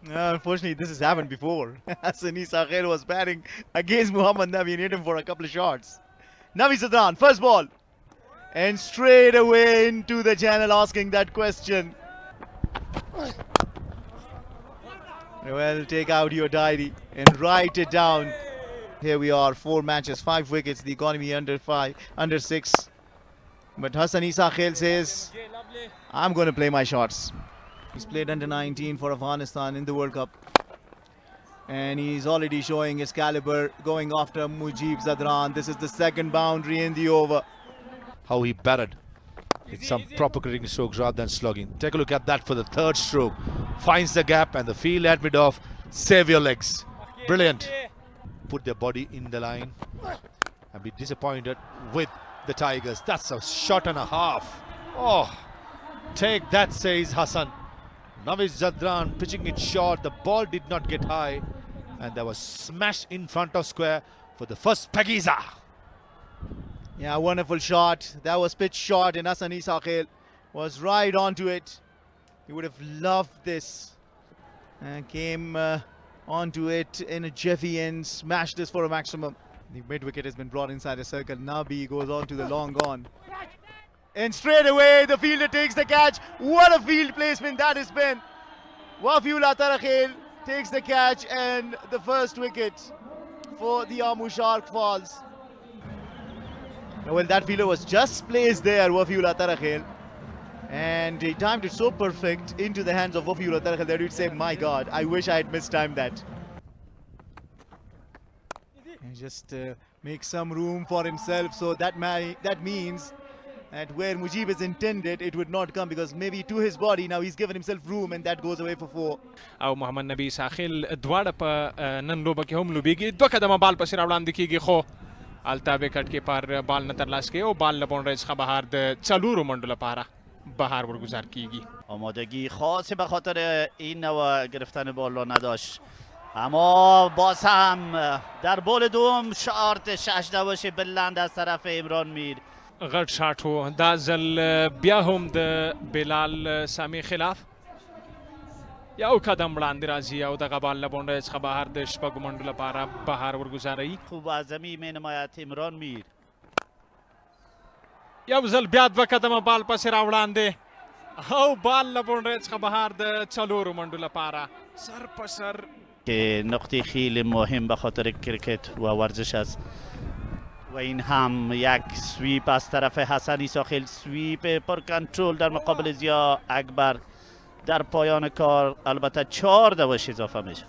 Unfortunately, this has happened before. Hassani Sakhel was batting against Muhammad Nabi and hit him for a couple of shots. Nabi Sadran, first ball. And straight away into the channel asking that question. Well, take out your diary and write it down. Here we are, 4 matches, 5 wickets, the economy under 6. But Hassani Sakhel says, I'm going to play my shots. He's played under 19 for Afghanistan in the World Cup. And he's already showing his caliber going after Mujib Zadran. This is the second boundary in the over. How he batted. It's some proper cricketing strokes rather than slugging. Take a look at that for the third stroke. Finds the gap and the field had mid off. Save your legs. Brilliant. Put their body in the line and be disappointed with the Tigers. That's a shot and a half. Oh, take that, says Hassan. Naviz Zadran pitching it short. The ball did not get high. And there was smash in front of square for the first Pakiza. Yeah, wonderful shot. That was pitch short and Hassani Sakhel was right onto it. He would have loved this. And came onto it in a jiffy and smashed this for a maximum. The mid wicket has been brought inside the circle. Nabi goes on to the long on. And straight away the fielder takes the catch. What a field placement that has been. Wafiullah Tarakhel takes the catch and the first wicket for the Ammu Shark Falls. Well, that fielder was just placed there, Wafiullah Tarakhel. And he timed it so perfect into the hands of Wafiullah Tarakhel that you'd say, my God, I wish I had mistimed that. And just make some room for himself, so that means that where Mujib is intended, it would not come, because maybe to his body, now he's given himself room and that goes away for 4. او محمد نبی ساخل دواړه په نن لوبه کې هم لوبېږي. 2 قدمه بال پسې راوړاندې کېږي خو هلته وکټ کې پر بال نه ترلاسه کوي او بال له باونډرۍ څخه بهر د 4 منډو لپاره بهر ورگذار کیږي. آمادگی خاصی به خاطر این نوع گرفتن بال را نداشت، اما باز هم در بال دوم شارت 6 نوش بلند از طرف عمران میر. غټ شاټ و دا ځل بیا هم د بلال سامي خلاف یو قدم وړاندې راځي او دغه بال له باونډرۍ څخه بهر د 6 منډو لپاره بهر ورګزاروي. خوب اعظمي می نماید عمران میر. یو ځل بیا 2 قدمه بال پسې راوړاندې او بال له باونډرۍ څخه بهر د 4 منډو لپاره سر په سر. که نقطه خیلی مهم به خاطر کرکت و ورزش است و این هم یک سویپ از طرف حسنی ساخل، سویپ پر کنترل در مقابل ضیا اکبر در پایان کار. البته 4 دوش اضافه میشه.